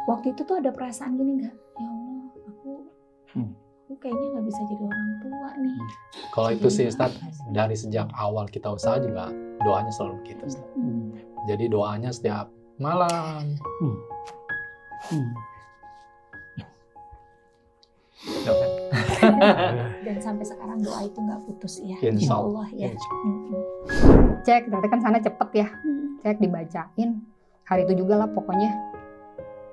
waktu itu tuh ada perasaan gini nggak? Ya Allah, aku kayaknya nggak bisa jadi orang tua nih. Kalau itu sih Ustaz, dari sejak awal kita usaha juga doanya selalu begitu Ustaz. Jadi doanya setiap malam. Dan sampai sekarang doa itu nggak putus ya. Insya Allah ya. Cek, ternyata kan sana cepet ya. Cek dibacain. Hari itu juga lah pokoknya.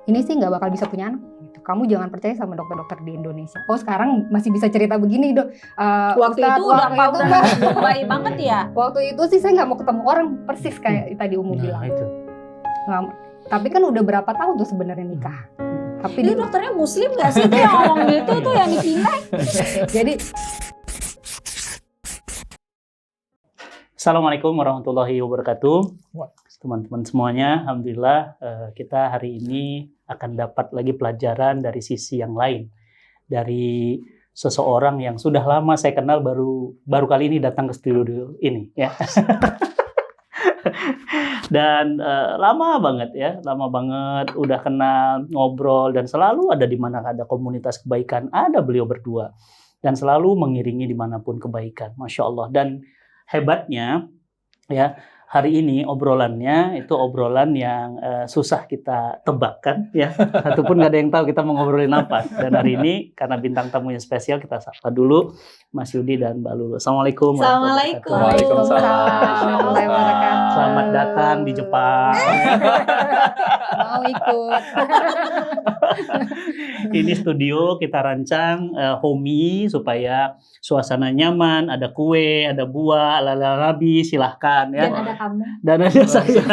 Ini sih nggak bakal bisa punya anak. Gitu. Kamu jangan percaya sama dokter-dokter di Indonesia. Oh sekarang masih bisa cerita begini dok. Waktu Ustadz, itu udah itu, baik banget ya. Waktu itu sih saya nggak mau ketemu orang persis kayak tadi Umu bilang. Itu. Tapi kan udah berapa tahun tuh sebenarnya nikah. Tapi Ini dokternya muslim nggak sih tuh yang ngomong gitu tuh yang dipindah? jadi Assalamualaikum warahmatullahi wabarakatuh. Teman-teman semuanya, alhamdulillah kita hari ini akan dapat lagi pelajaran dari sisi yang lain. Dari seseorang yang sudah lama saya kenal, baru kali ini datang ke studio ini ya. Dan lama banget udah kenal, ngobrol, dan selalu ada di mana ada komunitas kebaikan, ada beliau berdua dan selalu mengiringi dimanapun kebaikan, Masya Allah. Dan hebatnya ya, hari ini obrolannya itu obrolan yang susah kita tebak kan ya, ataupun nggak ada yang tahu kita mau ngobrolin apa. Dan hari ini karena bintang tamunya spesial, kita sapa dulu Mas Yudi dan Mbak Lulu. Assalamualaikum. Waalaikumsalam. Selamat datang di Jepang. mau ikut. Ini studio kita rancang homey supaya suasana nyaman, ada kue, ada buah, ala-ala silahkan ya. Dan ada kamu. Dan ada saya.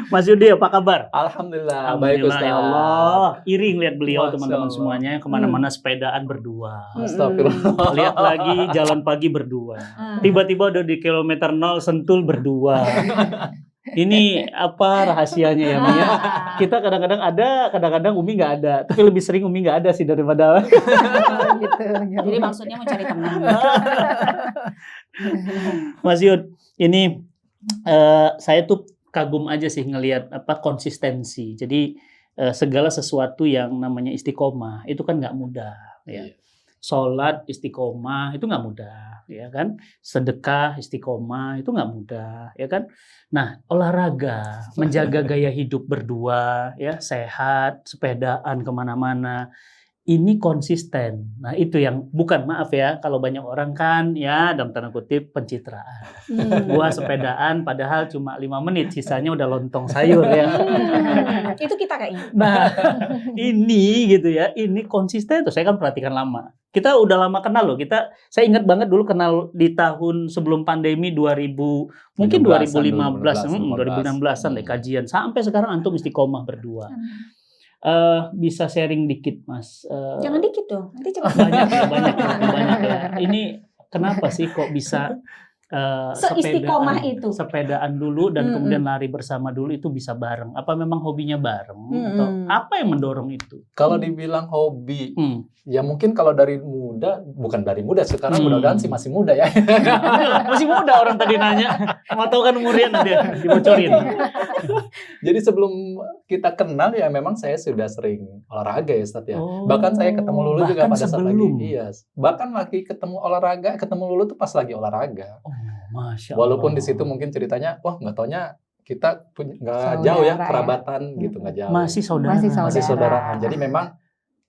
Mas Yudi, apa kabar? Alhamdulillah, baik Alhamdulillah, Ustaz. ya Allah. Iring lihat beliau Masya teman-teman Allah. semuanya kemana-mana sepedaan berdua. Astagfirullah. Lihat lagi jalan pagi berdua. Tiba-tiba udah di kilometer 0 Sentul berdua. Ini apa rahasianya ya Mia? Kita kadang-kadang ada, kadang-kadang Umi nggak ada. Tapi lebih sering Umi nggak ada sih daripada. gitu. Jadi maksudnya mau cari teman. Mas Yud, ini saya tuh kagum aja sih ngelihat apa konsistensi. Jadi segala sesuatu yang namanya istiqomah itu kan nggak mudah. Ya. Sholat istiqomah itu nggak mudah, ya kan? Sedekah istiqomah itu nggak mudah, ya kan? Nah, olahraga, menjaga gaya hidup berdua, ya sehat, sepedaan kemana-mana. Ini konsisten. Nah itu yang bukan, maaf ya, kalau banyak orang kan ya dalam tanda kutip pencitraan. Gua sepedaan padahal cuma 5 menit, sisanya udah lontong sayur ya. Itu kita kayaknya. Nah ini gitu ya, ini konsisten tuh. Saya kan perhatikan lama. Kita udah lama kenal loh. Saya ingat banget dulu kenal di tahun sebelum pandemi 2000, mungkin 2016-an deh kajian. Sampai sekarang antum istiqomah berdua. Bisa sharing dikit Mas. Jangan dikit dong, nanti cepat. Banyak ya. Ini kenapa sih kok bisa seistiqomah itu? sepedaan dulu dan kemudian lari bersama dulu itu bisa bareng? Apa memang hobinya bareng? Atau apa yang mendorong itu? Kalau dibilang hobi, ya mungkin kalau dari muda, bukan dari muda, sekarang mudah-mudahan sih masih muda ya. Masih muda orang tadi nanya. Mau tahu kan umurnya nanti dibocorin. Jadi sebelum kita kenal ya memang saya sudah sering olahraga ya Ustaz ya. Bahkan saya ketemu Lulu juga pada saat lagi. Iya. Bahkan lagi ketemu Lulu tuh pas lagi olahraga. Oh, Masya Allah. Walaupun di situ mungkin ceritanya, wah nggak taunya kita nggak jauh ya kerabatan gitu, nggak jauh. Masih saudara. Masih saudaraan. Jadi memang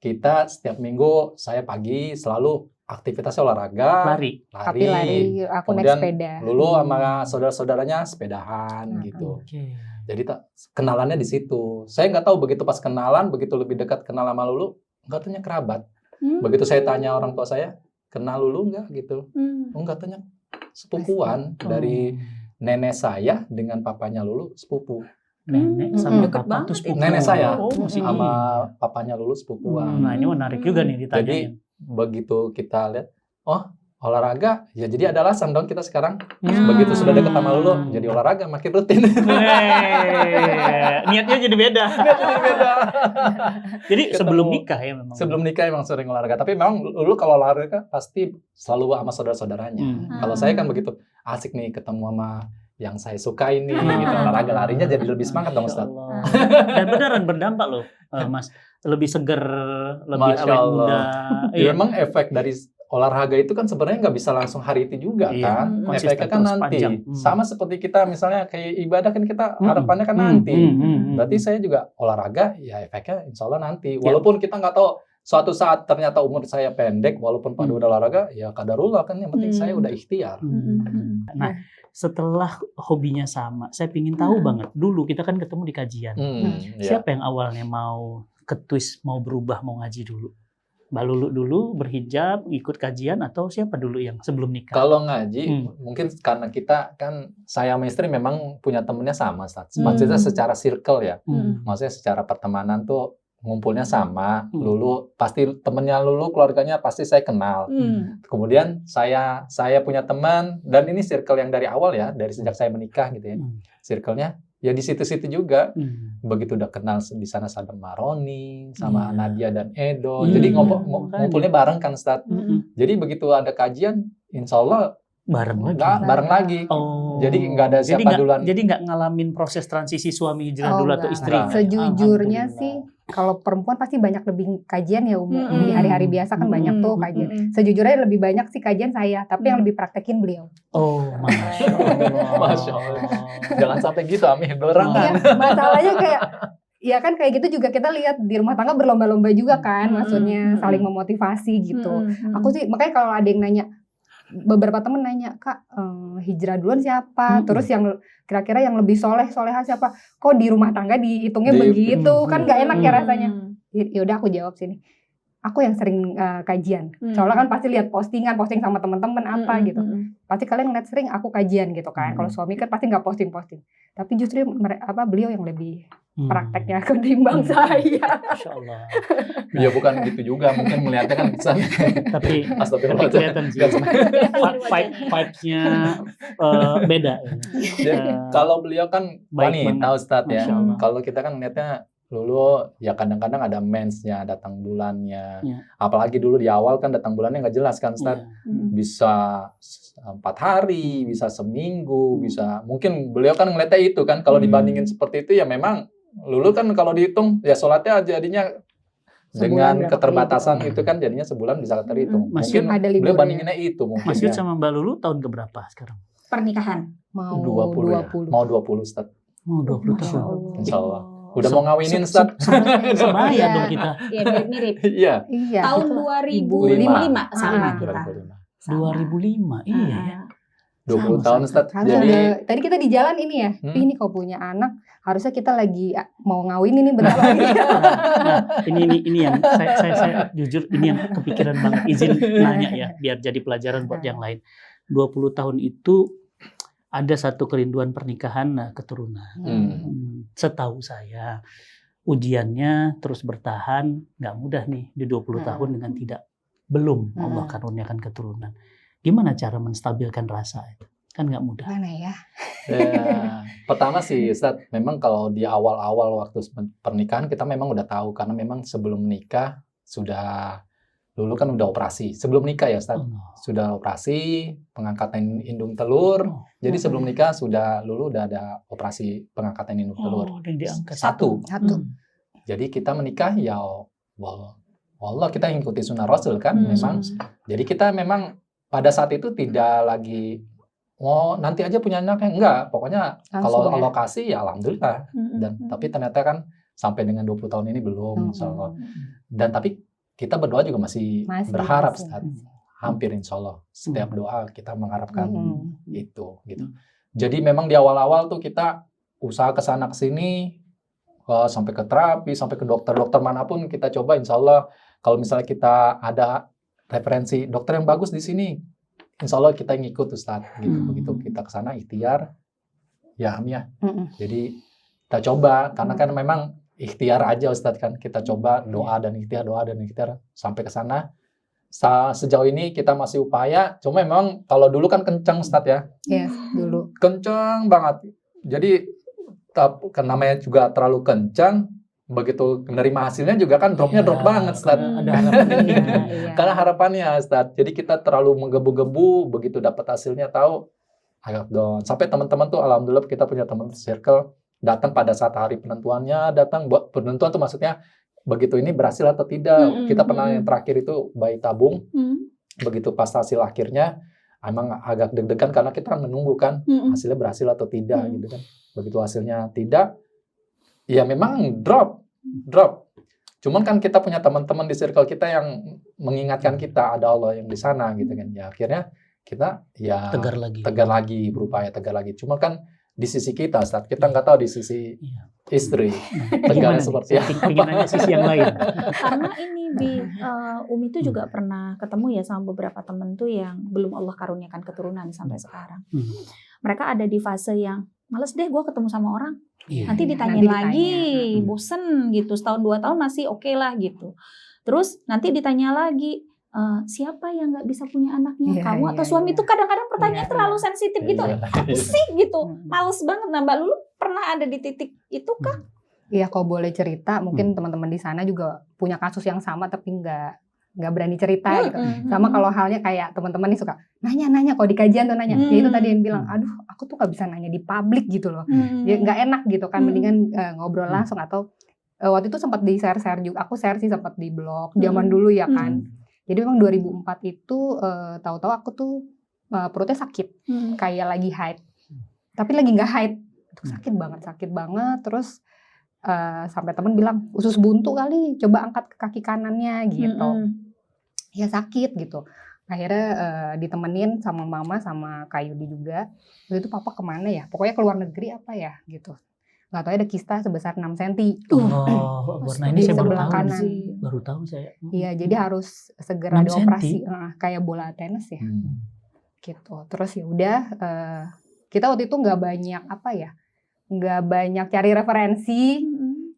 kita setiap minggu saya pagi selalu aktivitasnya olahraga, Lari. Tapi lari, aku naik Kemudian sepeda. Lulu sama saudara-saudaranya sepedahan gitu. Oke. Jadi kenalannya di situ. Saya nggak tahu begitu pas kenalan, begitu lebih dekat kenal sama Lulu, nggak tanya kerabat. Begitu saya tanya orang tua saya, kenal Lulu nggak gitu? Nggak tanya sepupuan dari nenek saya dengan papanya Lulu sepupu. Nenek sama Deket papa banget tuh sepupu. Nenek saya masih sama papanya Lulu sepupuan. Nah ini menarik juga nih Jadi ditanyain. begitu kita lihat, oh olahraga, ya jadi ada alasan dong kita sekarang. Begitu sudah dekat sama Lulu, jadi olahraga makin rutin. Niatnya jadi beda. Jadi Ketemu. sebelum nikah ya memang. Sebelum nikah emang sering olahraga, tapi memang Lulu kalau olahraga pasti selalu sama saudara-saudaranya. Kalau saya kan begitu asik nih ketemu sama yang saya suka ini gitu. Olahraga larinya jadi lebih semangat dong Ustaz. Dan beneran berdampak loh, Mas. Lebih seger, lebih Masya awet Allah. muda. Ya, memang efek dari olahraga itu kan sebenarnya nggak bisa langsung hari itu juga Iya, kan. konsisten Efeknya kan terus nanti. panjang. Sama seperti kita misalnya kayak ibadah kan kita harapannya kan nanti. Berarti saya juga olahraga ya efeknya insya Allah nanti. Walaupun kita nggak tahu suatu saat ternyata umur saya pendek, walaupun pada udah olahraga, ya kadarullah kan yang penting saya udah ikhtiar. Nah, setelah hobinya sama, saya pingin tahu banget. Dulu kita kan ketemu di kajian. Siapa yang awalnya mau ketwist, mau berubah, mau ngaji dulu? Mbak Lulu dulu berhijab, ikut kajian, atau siapa dulu yang sebelum nikah? Kalau ngaji, mungkin karena kita kan saya sama istri memang punya temennya sama, maksudnya secara circle ya, maksudnya secara pertemanan tuh ngumpulnya sama. Lulu pasti temennya Lulu, keluarganya pasti saya kenal. Kemudian saya punya teman, dan ini circle yang dari awal ya, dari sejak saya menikah gitu ya, circle-nya ya di situ-situ juga. Begitu udah kenal di sana sama Maroni, sama Nadia dan Edo. Jadi ngumpulnya bareng kan Ustaz. Jadi begitu ada kajian, insya Allah bareng lagi. Jadi nggak ada siapa duluan. Jadi nggak ngalamin proses transisi suami hijrah dulu atau istri. Sejujurnya sih, kalau perempuan pasti banyak lebih kajian ya di hari-hari biasa kan banyak tuh kajian. Sejujurnya lebih banyak sih kajian saya, tapi yang lebih praktekin beliau. Oh, Masya Allah. Masya Allah. Jangan sampai gitu, Amin. Dorangan. Iya, masalahnya kayak ya kan kayak gitu juga kita lihat di rumah tangga berlomba-lomba juga kan, maksudnya saling memotivasi gitu. Aku sih makanya kalau ada yang nanya, beberapa temen nanya, Kak, hijrah duluan siapa? Terus yang kira-kira yang lebih solehah siapa? Kok di rumah tangga dihitungnya begitu? Kan nggak enak ya rasanya. Ya udah aku jawab sini. Aku yang sering kajian. Soalnya kan pasti lihat posting sama teman-teman apa gitu. Pasti kalian ngeliat sering aku kajian gitu kan. Kalau suami kan pasti nggak posting. Tapi justru beliau yang lebih prakteknya ketimbang saya. Masya Allah. Ya bukan gitu juga, mungkin melihatnya kan tapi kelihatan sih vibe-nya beda. Kalau beliau kan wanita Ustadz ya. Allah. Kalau kita kan melihatnya dulu ya kadang-kadang ada mensnya, datang bulannya. Apalagi dulu di awal kan datang bulannya nggak jelas kan Ustadz. Bisa 4 hari, bisa seminggu, bisa mungkin beliau kan ngeliatnya itu kan. Kalau dibandingin seperti itu ya memang Lulu kan kalau dihitung ya sholatnya jadinya dengan keterbatasan itu kan jadinya sebulan bisa terhitung. Mungkin beliau bandinginnya itu mungkin. Mas Yud sama Mbak Lulu tahun keberapa sekarang? Pernikahan mau 20 ya. Mau 20 Ustaz. Mau 20 tahun. Insyaallah. Udah mau ngawinin Ustaz. Sebaya dong kita. Iya, mirip-mirip. Iya. Tahun 2005 sama kita. 2005. Iya ya. 20 tahun Ustaz. Jadi tadi kita di jalan ini ya. Ini kalau punya anak harusnya kita lagi mau ngawin ini bentar lagi. Nah, ini yang saya jujur ini yang kepikiran banget, izin nanya ya biar jadi pelajaran buat yang lain. 20 tahun itu ada satu kerinduan pernikahan, keturunan. Setahu saya ujiannya terus bertahan, nggak mudah nih di 20 tahun dengan belum Allah karuniakan keturunan. Gimana cara menstabilkan rasa itu? Kan nggak mudah. Mana ya? Pertama sih Ustaz, memang kalau di awal-awal waktu pernikahan kita memang udah tahu, karena memang sebelum nikah sudah dulu kan udah operasi. Sebelum nikah ya Ustaz, sudah operasi pengangkatan indung telur. Jadi sebelum nikah Lulu udah ada operasi pengangkatan indung telur. Satu. Jadi kita menikah ya Allah kita ikuti sunnah Rasul kan memang. Jadi kita memang pada saat itu tidak lagi nanti aja punya anaknya, enggak, pokoknya kalau Allah kasih ya alhamdulillah. Tapi ternyata kan sampai dengan 20 tahun ini belum insyaallah. Dan tapi kita berdoa juga masih berharap Ustaz. Hampir insyaallah setiap doa kita mengharapkan itu gitu. Jadi memang di awal-awal tuh kita usaha ke sana ke sini, sampai ke terapi, sampai ke dokter manapun kita coba insyaallah. Kalau misalnya kita ada referensi dokter yang bagus di sini, insya Allah kita ngikut Ustaz gitu. Begitu kita ke sana ikhtiar ya Amia. Jadi kita coba karena kan memang ikhtiar aja Ustaz kan, kita coba doa dan ikhtiar sampai ke sana. Sejauh ini kita masih upaya, cuma memang kalau dulu kan kencang Ustaz ya. Iya, dulu. Kencang banget. Jadi namanya juga terlalu kencang. Begitu menerima hasilnya juga kan drop banget Ustaz. Ada harapannya. Karena harapannya Ustaz. Jadi kita terlalu menggebu-gebu, begitu dapat hasilnya tahu agak down. Sampai teman-teman tuh alhamdulillah kita punya teman circle datang pada saat hari penentuannya, datang buat penentuan tuh maksudnya begitu ini berhasil atau tidak. Kita pernah yang terakhir itu bayi tabung. Begitu pas hasil akhirnya emang agak deg-degan karena kita kan menunggu kan hasilnya berhasil atau tidak gitu kan. Begitu hasilnya tidak, ya memang drop. Cuman kan kita punya teman-teman di circle kita yang mengingatkan kita ada Allah yang di sana gitu kan. Ya akhirnya kita ya tegar lagi, berupaya tegar lagi. Cuma kan di sisi kita saat kita nggak tahu di sisi istri tegarnya seperti apa. Sisi yang lain. Karena ini Umi tuh juga pernah ketemu ya sama beberapa temen tuh yang belum Allah karuniakan keturunan sampai sekarang. Mereka ada di fase yang males deh gue ketemu sama orang. Nanti ditanyain lagi, bosen gitu. Setahun 2 tahun masih oke lah gitu. Terus nanti ditanya lagi, siapa yang nggak bisa punya anaknya, kamu atau suami? Itu kadang-kadang pertanyaan terlalu sensitif gitu. Apa sih gitu? Males banget. Nah Mbak Lulu pernah ada di titik itu kah? Iya, kalau boleh cerita, mungkin teman-teman di sana juga punya kasus yang sama tapi nggak berani cerita gitu. Sama kalau halnya kayak teman-teman nih suka nanya kalau di kajian tuh nanya. Ya itu tadi yang bilang, aduh aku tuh nggak bisa nanya di publik gitu loh. Ya nggak enak gitu kan, mendingan ngobrol langsung atau waktu itu sempat di share juga. Aku share sih sempat di blog zaman dulu ya kan. Jadi memang 2004 itu tahu-tahu aku tuh perutnya sakit, kayak lagi haid. Tapi lagi nggak haid, sakit banget. Terus sampai temen bilang usus buntu kali, coba angkat ke kaki kanannya gitu. Ya sakit gitu. Akhirnya ditemenin sama mama sama Kak Yudi juga. Waktu itu papa kemana ya? Pokoknya keluar negeri apa ya gitu. Nggak tahu ada kista sebesar 6 cm. Nah ini saya sebelah kanan. Baru tahu saya. Iya, jadi harus segera dioperasi. Kayak bola tenis ya. Gitu. Terus ya udah, kita waktu itu nggak banyak cari referensi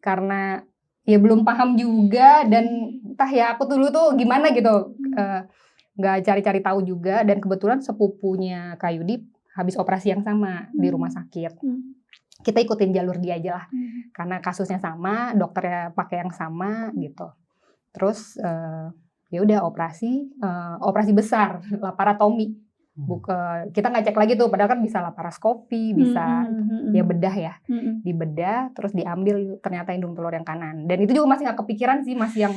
karena ya belum paham juga dan entah ya aku dulu tuh gimana gitu, nggak cari-cari tahu juga. Dan kebetulan sepupunya Kak Yudi habis operasi yang sama di rumah sakit. Kita ikutin jalur dia aja lah, karena kasusnya sama, dokternya pakai yang sama gitu. Terus ya udah operasi besar, laparotomi. Kita nggak cek lagi tuh, padahal kan bisa laparoskopi, bisa ya bedah ya, dibedah, terus diambil ternyata indung telur yang kanan. Dan itu juga masih nggak kepikiran sih, masih yang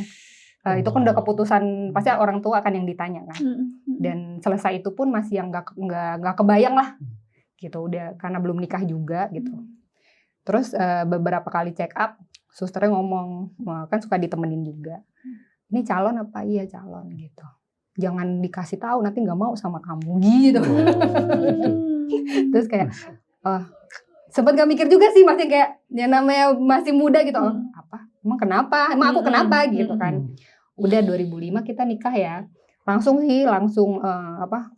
itu kan udah keputusan, pasti orang tua akan yang ditanya kan. Dan selesai itu pun masih yang nggak kebayang lah, gitu udah karena belum nikah juga gitu. Terus beberapa kali check up, susternya ngomong, kan suka ditemenin juga. Ini calon apa? Iya calon gitu. Jangan dikasih tahu nanti nggak mau sama kamu gitu. Terus kayak sempat nggak mikir juga sih, masih kayak ya namanya masih muda gitu. Apa? Emang kenapa? Emang aku kenapa gitu kan? Udah 2005 kita nikah ya. Langsung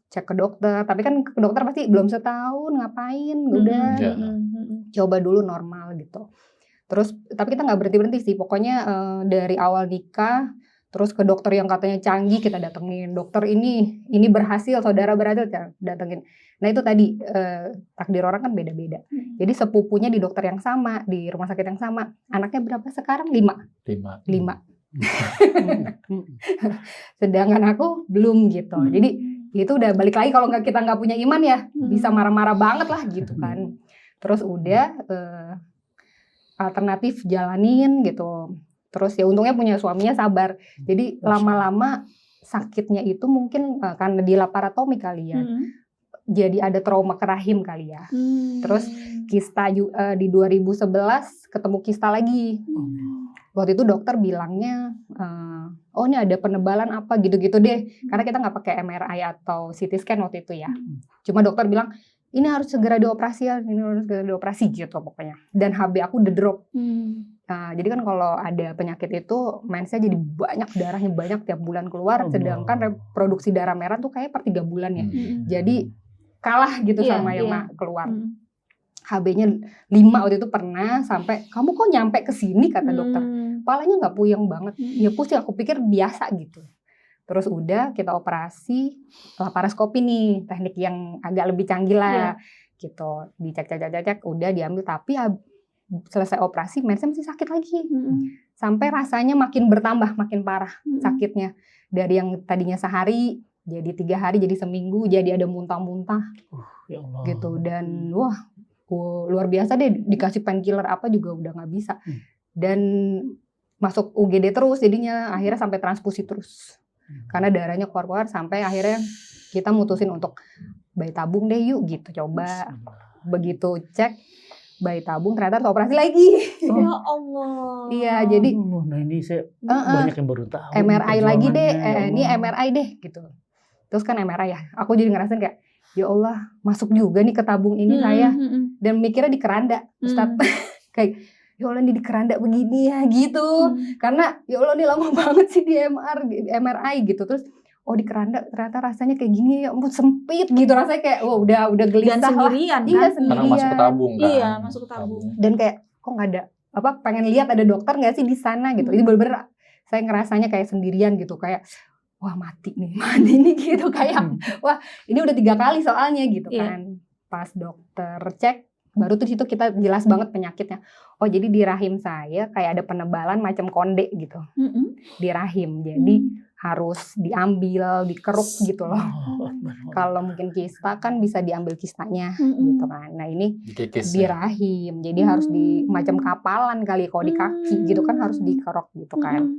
cek ke dokter. Tapi kan ke dokter pasti belum setahun ngapain, udah coba dulu normal gitu. Terus tapi kita nggak berhenti sih. Pokoknya dari awal nikah terus ke dokter yang katanya canggih kita datengin. Dokter ini berhasil, saudara berhasil datengin. Nah itu tadi takdir orang kan beda-beda. Jadi sepupunya di dokter yang sama, di rumah sakit yang sama. Anaknya berapa sekarang? 5. Sedangkan aku belum gitu. Jadi itu udah balik lagi, kalau kita nggak punya iman ya bisa marah-marah banget lah gitu kan. Terus udah alternatif jalanin gitu. Terus ya untungnya punya suaminya sabar. Jadi lama-lama sakitnya itu mungkin karena di laparotomi kali ya. Jadi ada trauma ke rahim kali ya. Terus kista di 2011 ketemu kista lagi. Waktu itu dokter bilangnya, oh ini ada penebalan apa gitu-gitu deh. Karena kita nggak pakai MRI atau CT scan waktu itu ya. Cuma dokter bilang, ini harus segera dioperasi gitu pokoknya. Dan HB aku udah drop. Jadi kan kalau ada penyakit itu mensnya jadi banyak, darahnya banyak tiap bulan keluar. Sedangkan reproduksi darah merah tuh kayak per 3 bulan ya. Jadi kalah gitu sama yang keluar. HB-nya 5 waktu itu pernah sampai, kamu kok nyampe ke sini kata dokter. Palanya nggak puyeng banget. Ya pusing, aku pikir biasa gitu. Terus udah kita operasi laparoskopi nih, teknik yang agak lebih canggih lah gitu. Dicek, udah diambil, tapi selesai operasi mensnya masih sakit lagi. Sampai rasanya makin bertambah, makin parah sakitnya. Dari yang tadinya sehari Jadi 3 hari jadi seminggu, jadi ada muntah-muntah Ya Allah. gitu. Dan wah luar biasa deh, dikasih painkiller apa juga udah nggak bisa. Dan masuk UGD terus, jadinya akhirnya sampai transfusi terus. Karena darahnya keluar-keluar sampai akhirnya kita mutusin untuk bayi tabung deh yuk gitu, coba. Begitu cek bayi tabung ternyata harus operasi lagi. Ya Allah. Iya, jadi Nah ini saya banyak yang baru tahu. MRI lagi deh, perjuangannya, ya ini Allah. MRI deh gitu. Terus kan MRI ya, aku jadi ngerasain kayak, ya Allah masuk juga nih ke tabung ini saya. Dan mikirnya di keranda, Ustadz. Kayak, ya Allah nih di keranda begini ya gitu. Karena ya Allah nih lama banget sih di MRI gitu. Terus di keranda ternyata rasanya kayak gini ya ampun sempit gitu. Rasanya kayak udah gelisah Dan sendirian lah. Iya kan? sendirian. Karena masuk ke tabung kan. Iya, masuk ke tabung. Dan kayak kok nggak ada pengen lihat ada dokter nggak sih di sana gitu. Ini bener-bener saya ngerasanya kayak sendirian gitu, kayak wah mati nih gitu, kayak wah ini udah 3 kali soalnya gitu kan. Pas dokter cek baru tuh situ kita jelas banget penyakitnya. Oh jadi di rahim saya kayak ada penebalan macam konde gitu di rahim, jadi harus diambil, dikeruk gitu loh. Kalau mungkin kista kan bisa diambil kistanya gitu kan. Nah ini Dikikis, di rahim, jadi harus di macam kapalan kali, kalau di kaki gitu kan harus dikerok gitu kan.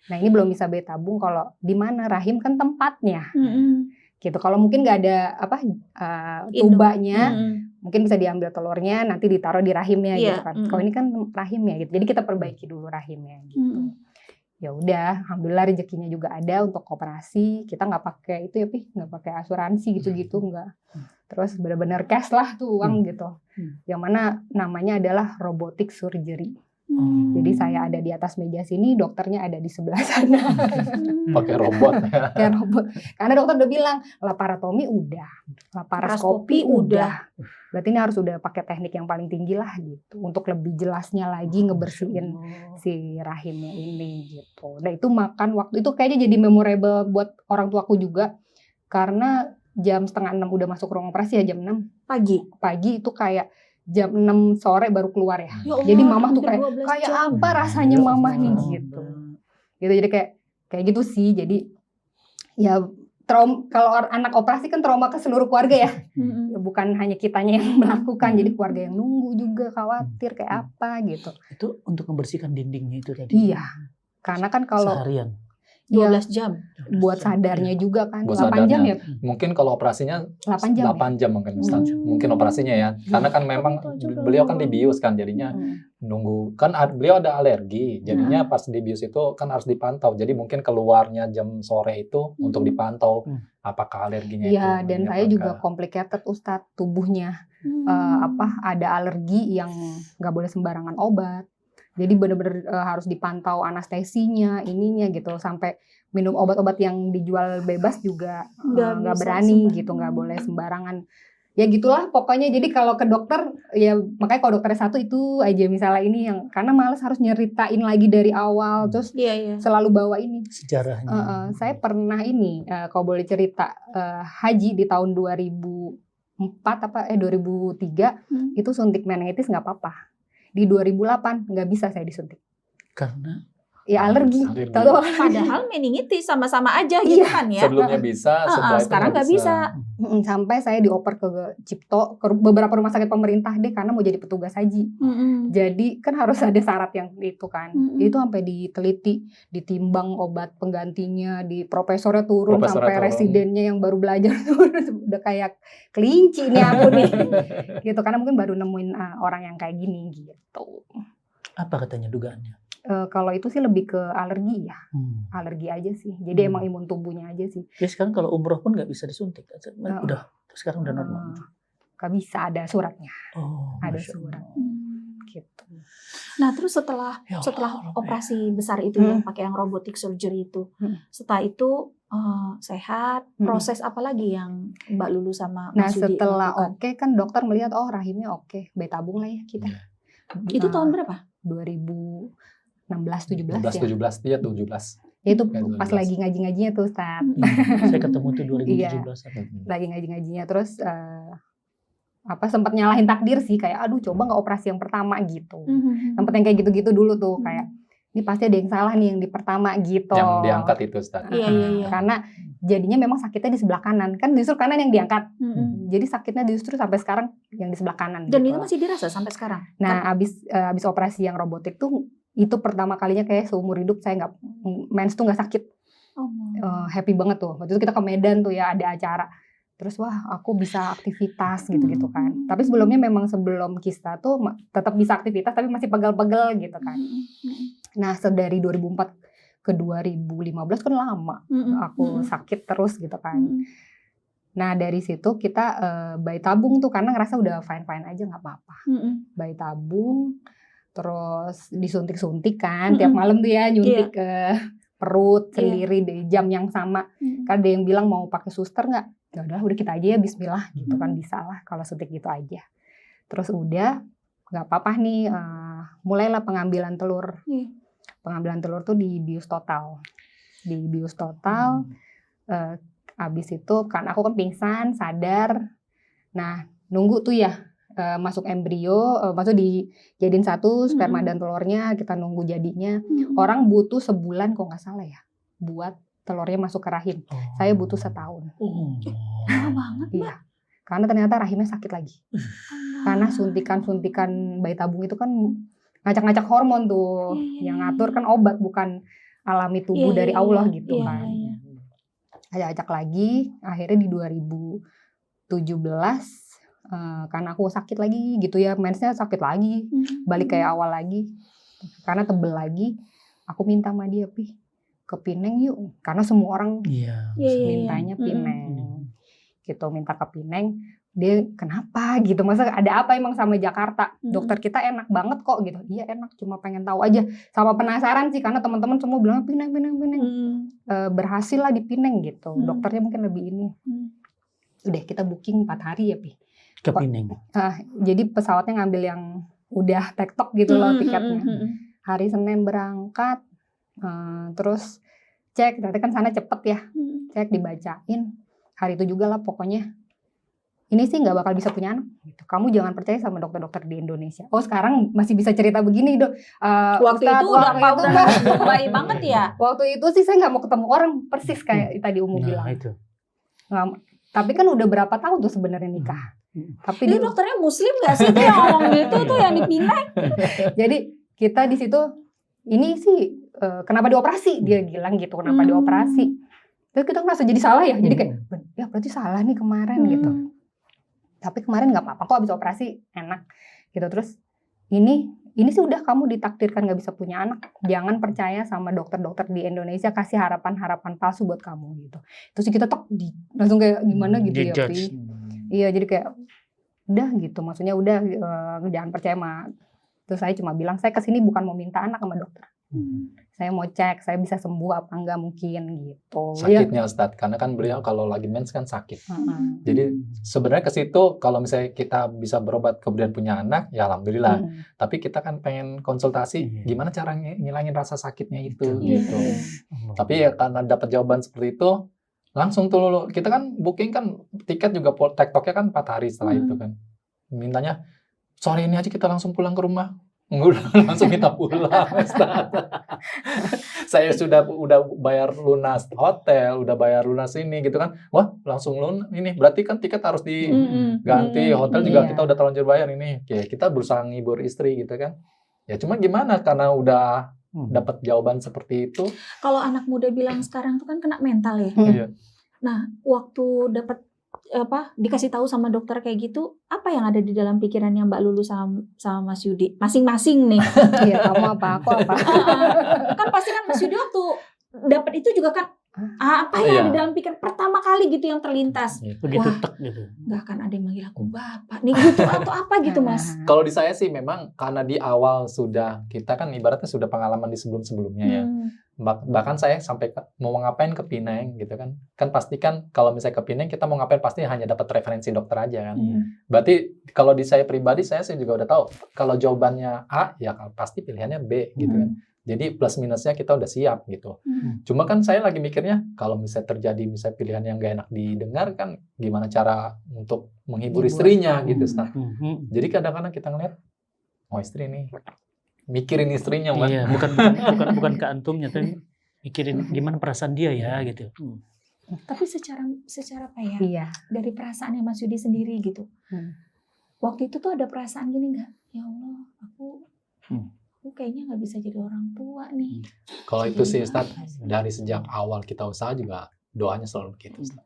Nah ini belum bisa bayi tabung kalau di mana rahim kan tempatnya gitu. Kalau mungkin nggak ada tubanya, mungkin bisa diambil telurnya nanti ditaruh di rahimnya gitu kan. Kalau ini kan rahimnya gitu, jadi kita perbaiki dulu rahimnya gitu. Ya udah, alhamdulillah rezekinya juga ada untuk operasi. Kita nggak pakai itu ya, nggak pakai asuransi gitu-gitu, nggak. Terus benar-benar cash lah tuh uang gitu. Yang mana namanya adalah robotic surgery. Jadi saya ada di atas meja sini, dokternya ada di sebelah sana. pakai robot. Kayak robot. Karena dokter udah bilang laparotomi udah, laparoskopi udah. Berarti ini harus udah pakai teknik yang paling tinggi lah gitu, untuk lebih jelasnya lagi ngebersihin si rahimnya ini gitu. Nah itu makan waktu itu kayaknya jadi memorable buat orang tuaku juga, karena jam 5:30 udah masuk ruang operasi ya, jam 6 pagi itu kayak jam 6 sore baru keluar ya. Ya Allah, Jadi mama tuh kayak 12 kayak jam. apa rasanya mama nih gitu. Gitu jadi kayak gitu sih. Jadi ya kalau anak operasi kan trauma ke seluruh keluarga ya. Ya bukan hanya kitanya yang melakukan, jadi keluarga yang nunggu juga khawatir kayak apa gitu. Itu untuk membersihkan dindingnya itu tadi. Iya. Karena kan kalau seharian 12 jam. buat sadarnya juga kan Buat 8 jam sadarnya. ya. Mungkin kalau operasinya 8 jam. 8 jam mungkin Ustaz. Mungkin operasinya ya. Karena kan memang beliau kan dibius kan, jadinya nunggu. Kan beliau ada alergi. Jadinya pas dibius itu kan harus dipantau. Jadi mungkin keluarnya jam sore itu untuk dipantau apakah alerginya itu. Iya, dan saya juga complicated Ustadz, tubuhnya ada alergi yang nggak boleh sembarangan obat. Jadi benar-benar harus dipantau anestesinya, ininya gitu, sampai minum obat-obat yang dijual bebas juga nggak berani gitu, nggak boleh sembarangan. Ya gitulah pokoknya. Jadi kalau ke dokter ya makanya kalau dokternya satu itu aja misalnya ini yang karena males harus nyeritain lagi dari awal, terus selalu bawa ini sejarahnya. Saya pernah ini kalau boleh cerita haji di tahun 2003 itu suntik meningitis nggak apa-apa. Di 2008 nggak bisa saya disuntik. Karena ya alergi. Padahal meningitis sama-sama aja gitu kan ya. Sebelumnya bisa, sekarang nggak bisa. Sampai saya dioper ke Cipto, ke beberapa rumah sakit pemerintah deh karena mau jadi petugas haji. Jadi kan harus ada syarat yang itu kan. Itu sampai diteliti, ditimbang obat penggantinya, di profesornya turun sampai residennya yang baru belajar udah kayak kelinci nih aku nih. Gitu karena mungkin baru nemuin orang yang kayak gini gitu. apa katanya dugaannya? Kalau itu sih lebih ke alergi ya, alergi aja sih. Jadi emang imun tubuhnya aja sih. Jadi sekarang kalau umroh pun nggak bisa disuntik, udah sekarang udah normal. Gak bisa, ada suratnya. Ada Masya surat. Allah. Gitu. Nah terus setelah operasi besar itu ya, pakai yang robotic surgery itu, setelah itu sehat, proses apa lagi yang Mbak Lulu sama Mas Yudi setelah lakukan? kan dokter melihat rahimnya oke, bayi tabung lah ya kita. Itu tahun berapa? 2016-17 ya. 17 ya 17. Ya itu pas lagi ngaji-ngajinya tuh Ustaz. Saya ketemu tuh 2017. Lagi ngaji-ngajinya terus sempat nyalahin takdir sih, kayak aduh coba nggak operasi yang pertama gitu. Sempat yang kayak gitu-gitu dulu tuh kayak ini pasti ada yang salah nih yang di pertama gitu. Yang diangkat itu Ustaz. Iya. Karena jadinya memang sakitnya di sebelah kanan, kan justru kanan yang diangkat. Jadi sakitnya justru sampai sekarang yang di sebelah kanan. Dan gitu. itu masih dirasa sampai sekarang. Nah, abis operasi yang robotik tuh, itu pertama kalinya kayak seumur hidup saya nggak, mens tuh nggak sakit. Happy banget tuh. Waktu itu kita ke Medan tuh ya, ada acara. Terus wah aku bisa aktivitas gitu-gitu kan. Tapi sebelumnya memang sebelum kista tuh tetap bisa aktivitas tapi masih pegel-pegel gitu kan. Nah dari 2004 ke 2015 kan lama aku sakit terus gitu kan. Nah dari situ kita bayi tabung tuh karena ngerasa udah fine-fine aja nggak apa-apa. Bayi tabung terus disuntik-suntik kan tiap malam tuh ya nyuntik ke perut sendiri di jam yang sama. Kan ada yang bilang mau pakai suster nggak? Ya udah kita aja ya Bismillah gitu kan, bisa lah kalau suntik gitu aja. Terus udah nggak apa-apa nih, mulailah pengambilan telur. Pengambilan telur tuh di bius total. Di bius total, abis itu kan aku kan pingsan, sadar. Nah nunggu tuh ya masuk embrio, masuk dijadiin satu sperma dan telurnya, kita nunggu jadinya. Orang butuh sebulan kok nggak salah ya buat telurnya masuk ke rahim. Saya butuh setahun. Lama banget. Iya. Karena ternyata rahimnya sakit lagi. Karena suntikan bayi tabung itu kan ngacak-ngacak hormon tuh. Yang ngatur kan obat, bukan alami tubuh dari Allah gitu kan. Acak-acak lagi, akhirnya di 2017 karena aku sakit lagi gitu ya, mensnya sakit lagi, balik kayak awal lagi. Karena tebel lagi, aku minta sama dia, ke Pineng yuk, karena semua orang mintanya Pineng, gitu, minta ke Pineng. Dia kenapa gitu, masa ada apa emang sama Jakarta? Dokter kita enak banget kok gitu. Iya enak, cuma pengen tahu aja, sama penasaran sih karena teman-teman semua bilang Pineng. Berhasil lah di Pineng gitu, dokternya mungkin lebih ini. Udah kita booking 4 hari ya ke Pineng. Jadi pesawatnya ngambil yang udah tektok gitu loh tiketnya. Hari Senin berangkat. Terus cek, ternyata kan sana cepet ya, cek dibacain, hari itu juga lah pokoknya, ini sih nggak bakal bisa punya anak, gitu. Kamu jangan percaya sama dokter-dokter di Indonesia. Oh sekarang masih bisa cerita begini dok. Waktu Ustadz, itu udah baik banget ya. Waktu itu sih saya nggak mau ketemu orang persis kayak tadi Umu bilang. Itu. Tapi kan udah berapa tahun tuh sebenarnya nikah. Tapi ini dokternya Muslim nggak sih yang ngomong gitu tuh yang di Pineng? Jadi kita di situ ini sih. Kenapa dioperasi? Dia bilang gitu, kenapa dioperasi? Terus kita ngerasa jadi salah ya, jadi kayak, ya berarti salah nih kemarin gitu. Tapi kemarin nggak apa-apa kok, abis operasi enak gitu. Terus ini sih udah kamu ditakdirkan nggak bisa punya anak. Jangan percaya sama dokter-dokter di Indonesia kasih harapan-harapan palsu buat kamu gitu. Terus kita langsung kayak gimana gitu ya, Pi. Iya, jadi kayak udah gitu, maksudnya udah jangan percaya sama. Terus saya cuma bilang saya kesini bukan mau minta anak sama dokter. Saya mau cek, saya bisa sembuh apa enggak mungkin gitu. Sakitnya Ustadz, karena kan beliau kalau lagi mens kan sakit. Jadi sebenarnya ke situ kalau misalnya kita bisa berobat kemudian punya anak, ya alhamdulillah. Tapi kita kan pengen konsultasi, gimana cara ngilangin rasa sakitnya itu gitu. Tapi ya karena dapat jawaban seperti itu, langsung tuh kita kan booking kan tiket juga tektoknya kan 4 hari setelah itu kan. Mintanya sore ini aja kita langsung pulang ke rumah. Langsung kita pulang. Saya udah bayar lunas hotel, udah bayar lunas ini gitu kan. Wah, langsung ini berarti kan tiket harus diganti, hotel juga kita udah terlanjur bayar ini. Ya, kita berusaha ngibur istri gitu kan. Ya cuma gimana karena udah dapat jawaban seperti itu. Kalau anak muda bilang sekarang tuh kan kena mental ya. Nah, waktu dapat dikasih tahu sama dokter kayak gitu, apa yang ada di dalam pikirannya Mbak Lulu sama Mas Yudi masing-masing nih? Iya, kamu apa, aku apa? Kan pasti kan Mas Yudi waktu dapat itu juga kan apa yang di dalam pikiran pertama kali gitu yang terlintas? Begitu tek gitu. Nggak akan ada yang manggil aku bapak nih gitu atau apa gitu Mas? Kalau di saya sih memang karena di awal kita kan ibaratnya sudah pengalaman di sebelum-sebelumnya ya. Bahkan saya sampai mau ngapain ke Pineng gitu kan pasti kan kalau misalnya ke Pineng kita mau ngapain pasti hanya dapat referensi dokter aja kan. Berarti kalau di saya pribadi saya sih juga udah tahu kalau jawabannya A ya pasti pilihannya B gitu kan. Jadi plus minusnya kita udah siap gitu. Cuma kan saya lagi mikirnya kalau misalnya terjadi misalnya pilihan yang gak enak didengar kan gimana cara untuk menghibur istrinya gitu Ustaz. Jadi kadang-kadang kita ngeliat istri nih mikirin istrinya, Mbak. Iya, bukan ke antumnya, tapi mikirin gimana perasaan dia ya gitu. Tapi secara apa ya? Iya. Dari perasaannya Mas Yudi sendiri gitu. Waktu itu tuh ada perasaan gini nggak? Ya Allah, aku kayaknya nggak bisa jadi orang tua nih. Kalau itu sih Ustaz, dari sejak awal kita usaha juga doanya selalu begitu, Ustaz.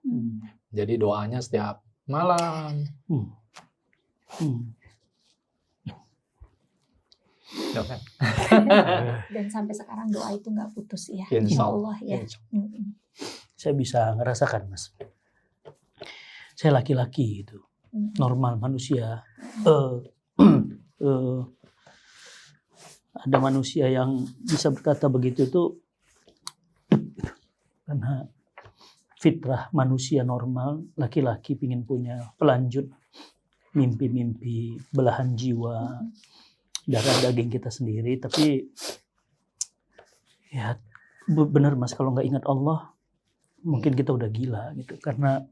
Jadi doanya setiap malam. Dan sampai sekarang doa itu nggak putus ya. Insya Allah ya. Saya bisa ngerasakan, Mas. Saya laki-laki itu, normal manusia. Ada manusia yang bisa berkata begitu tuh karena fitrah manusia normal, laki-laki pingin punya pelanjut, mimpi-mimpi, belahan jiwa, darah daging kita sendiri. Tapi ya benar Mas, kalau nggak ingat Allah mungkin kita udah gila gitu, karena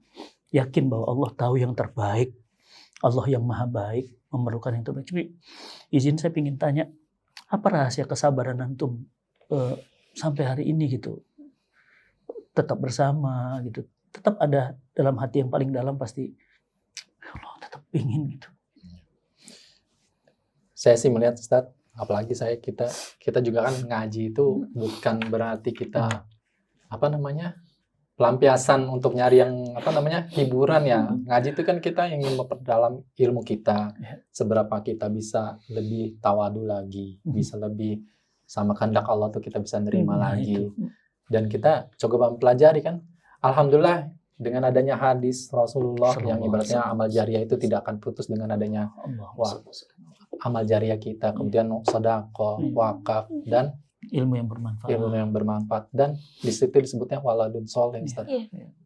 yakin bahwa Allah tahu yang terbaik, Allah yang maha baik memerlukan yang terbaik. Tapi izin saya ingin tanya, apa rahasia kesabaran antum sampai hari ini gitu, tetap bersama gitu, tetap ada dalam hati yang paling dalam pasti Allah tetap ingin gitu. Saya sih melihat Ustaz, apalagi kita juga kan ngaji itu bukan berarti kita pelampiasan untuk nyari yang hiburan ya. Ngaji itu kan kita ingin memperdalam ilmu kita, seberapa kita bisa lebih tawadu lagi, bisa lebih sama kehendak Allah tuh kita bisa nerima lagi. Dan kita coba mempelajari kan. Alhamdulillah dengan adanya hadis Rasulullah yang ibaratnya amal jariah itu tidak akan putus dengan adanya amal jariah kita, kemudian sedekah, wakaf, dan ilmu yang bermanfaat. Dan di situ disebutnya waladun soleh, Ustaz.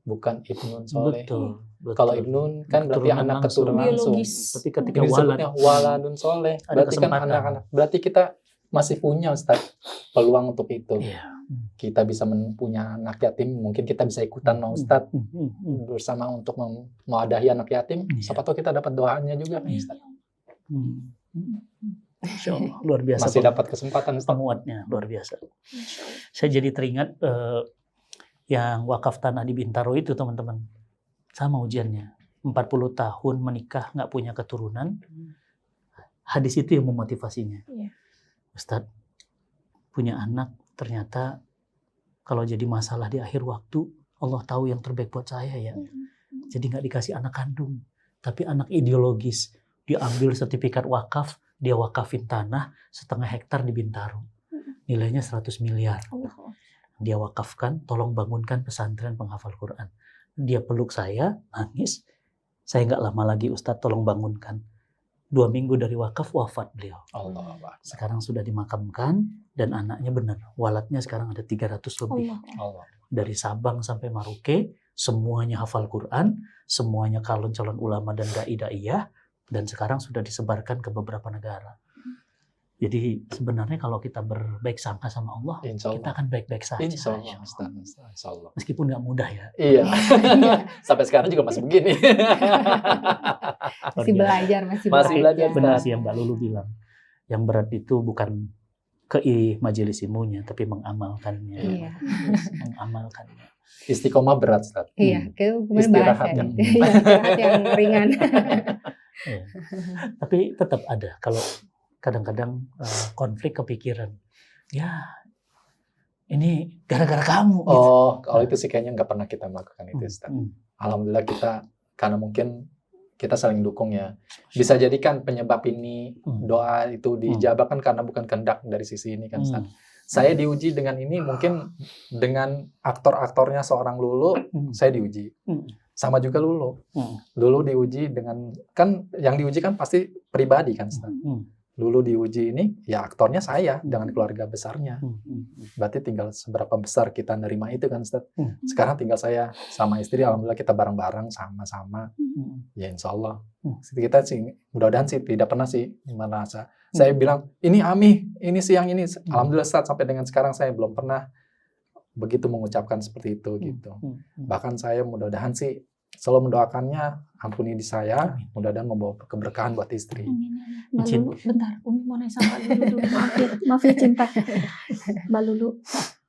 Bukan ibnun soleh. Betul. Kalau ibnun kan berarti anak keturunan langsung. Tapi ketika disebutnya waladun soleh, berarti kan anak-anak. Berarti kita masih punya, Ustaz, peluang untuk itu. Kita bisa punya anak yatim, mungkin kita bisa ikutan Ustaz bersama untuk mewadahi anak yatim. Siapa tahu kita dapat doanya juga, Ustaz. Insya Allah, luar biasa. Masih dapat kesempatan penguatnya, luar biasa. Saya jadi teringat yang wakaf tanah di Bintaro itu, teman-teman. Sama ujiannya. 40 tahun menikah, nggak punya keturunan. Hadis itu yang memotivasinya. Ustadz, punya anak, ternyata kalau jadi masalah di akhir waktu, Allah tahu yang terbaik buat saya ya. Jadi nggak dikasih anak kandung, tapi anak ideologis. Diambil sertifikat wakaf, dia wakafin tanah 0,5 hektar di Bintaro. Nilainya 100 miliar. Dia wakafkan, tolong bangunkan pesantren penghafal Quran. Dia peluk saya, nangis. Saya nggak lama lagi, Ustadz tolong bangunkan. 2 minggu dari wakaf, wafat beliau. Allah. Sekarang sudah dimakamkan, dan anaknya benar. Walatnya sekarang ada 300 lebih. Allah. Dari Sabang sampai Maroke, semuanya hafal Quran, semuanya calon-calon ulama dan dai-daiyah, dan sekarang sudah disebarkan ke beberapa negara. Jadi sebenarnya kalau kita berbaik sangka sama Allah, kita akan baik-baik saja. Insya Allah. Meskipun nggak mudah ya. Iya. Sampai sekarang juga masih begini. Masih belajar. Benar sih yang Mbak Lulu bilang. Yang berat itu bukan majelis ilmunya, tapi mengamalkannya. Iya. Mengamalkannya. Istiqomah berat, Ustaz. Iya, istirahat yang ringan. Ya. Tapi tetap ada kalau kadang-kadang konflik kepikiran, ya ini gara-gara kamu. Kalau itu sih kayaknya nggak pernah kita melakukan itu, Ustaz. Alhamdulillah kita, karena mungkin kita saling dukung ya. Bisa jadikan penyebab ini doa itu dijabah kan karena bukan kehendak dari sisi ini kan, Ustaz. Saya diuji dengan ini, mungkin dengan aktor-aktornya seorang Lulu, saya diuji. Sama juga Lulu. Lulu diuji dengan, kan yang diuji kan pasti pribadi kan, Ustaz. Lulu diuji ini, ya aktornya saya dengan keluarga besarnya. Berarti tinggal seberapa besar kita nerima itu kan, Ustaz. Sekarang tinggal saya sama istri, alhamdulillah kita bareng-bareng, sama-sama. Ya insya Allah. Kita sih, mudah-mudahan sih tidak pernah sih merasa. Saya bilang, ini Ami, ini siang ini. Alhamdulillah Ustaz, sampai dengan sekarang saya belum pernah begitu mengucapkan seperti itu gitu. Bahkan saya mudah-mudahan sih selalu mendoakannya, ampuni di saya, mudah-mudahan membawa keberkahan buat istri. Mbak Lulu, bentar, Umi mau nanya sama Mbak Lulu dulu. Maaf ya Cinta. Mbak Lulu,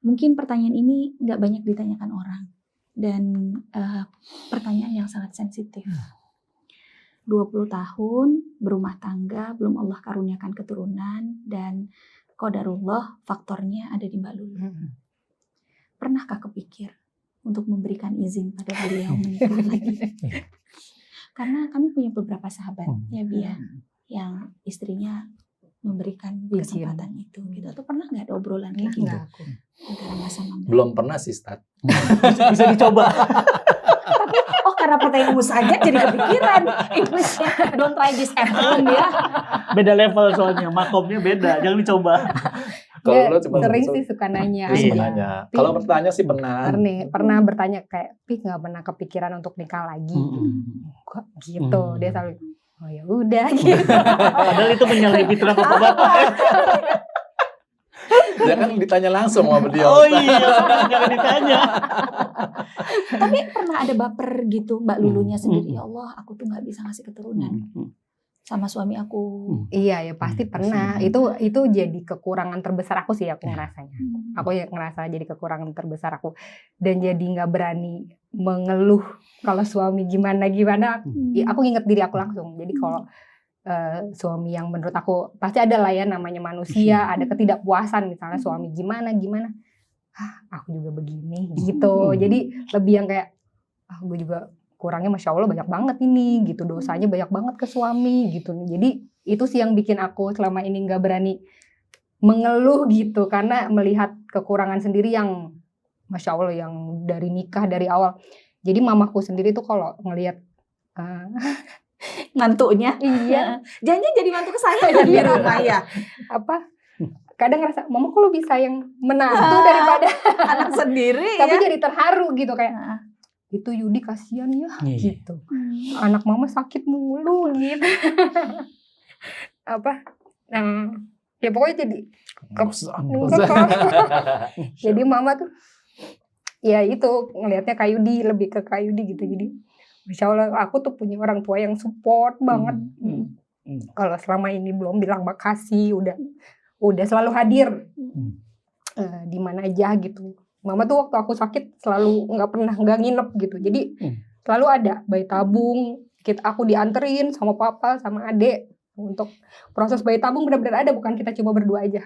mungkin pertanyaan ini nggak banyak ditanyakan orang. Dan pertanyaan yang sangat sensitif. 20 tahun berumah tangga, belum Allah karuniakan keturunan, dan qadarullah faktornya ada di Mbak Lulu. Pernahkah kepikir untuk memberikan izin pada beliau menikah lagi? Karena kami punya beberapa sahabat ya Bia, yang istrinya memberikan kesempatan itu gitu. Atau pernah nggak ada obrolan kayak gitu antara Mas sama Mbak? Belum pernah sih, Stat. Bisa dicoba. Oh, karena pertanyaan saja jadi kepikiran. Inggrisnya don't try this at home ya. Beda level soalnya, makomnya beda, jangan dicoba. Kalau cuma sering sih suka nanya. Terus aja. nanya. Kalau bertanya sih benar. Pernah bertanya kayak, Pi nggak pernah kepikiran untuk nikah lagi. Kok gitu? Dia selalu, oh ya udah gitu. Padahal itu menyalahi fitrah bapak-bapak. Dia kan ditanya langsung sama beliau. Oh iya, jangan ditanya. Tapi pernah ada baper gitu Mbak Lulunya sendiri, ya Allah aku tuh nggak bisa ngasih keturunan sama suami aku. Iya ya pasti pernah. Itu jadi kekurangan terbesar aku sih, aku ngerasanya. Aku ya ngerasa jadi kekurangan terbesar aku, dan jadi nggak berani mengeluh kalau suami gimana. Aku inget diri aku langsung. Jadi kalau suami yang menurut aku pasti ada lah ya, namanya manusia, ada ketidakpuasan misalnya suami gimana, aku juga begini gitu. Jadi lebih yang kayak gue juga kurangnya Masya Allah banyak banget ini gitu, dosanya banyak banget ke suami gitu. Jadi itu sih yang bikin aku selama ini nggak berani mengeluh gitu, karena melihat kekurangan sendiri yang Masya Allah yang dari nikah dari awal. Jadi mamaku sendiri tuh kalau ngelihat mantunya, iya, jangan jadi mantu ke saya di rumah ya. Kadang ngerasa mama kok lu bisa yang menantu daripada anak sendiri. Tapi ya? jadi terharu gitu kayak itu Yudi kasihan ya gitu. Anak mama sakit mulu gitu. Ya pokoknya jadi jadi mama tuh ya itu ngelihatnya Kak Yudi, lebih ke Kak Yudi gitu. Jadi Masya Allah aku tuh punya orang tua yang support banget. Kalau selama ini belum bilang makasih, udah selalu hadir di mana aja gitu. Mama tuh waktu aku sakit selalu nggak nginep gitu. Jadi selalu ada bayi tabung, aku dianterin sama papa sama adek untuk proses bayi tabung, benar-benar ada, bukan kita cuma berdua aja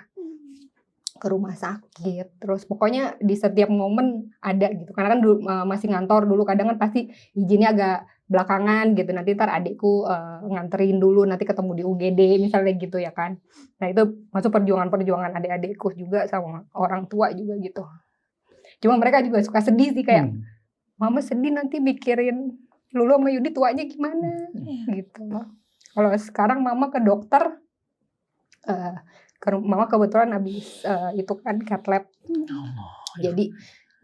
ke rumah sakit. Terus pokoknya di setiap momen ada gitu. Karena kan dulu, masih ngantor dulu, kadang kan pasti izinnya agak belakangan gitu. Nanti ntar adikku nganterin dulu, nanti ketemu di UGD misalnya gitu ya kan. Nah itu masuk perjuangan adik-adikku juga sama orang tua juga gitu. Cuma mereka juga suka sedih sih kayak, mama sedih nanti mikirin Lulu sama Yudi tuanya gimana gitu. Kalau sekarang mama ke dokter, mama kebetulan habis itu kan cat lab. Jadi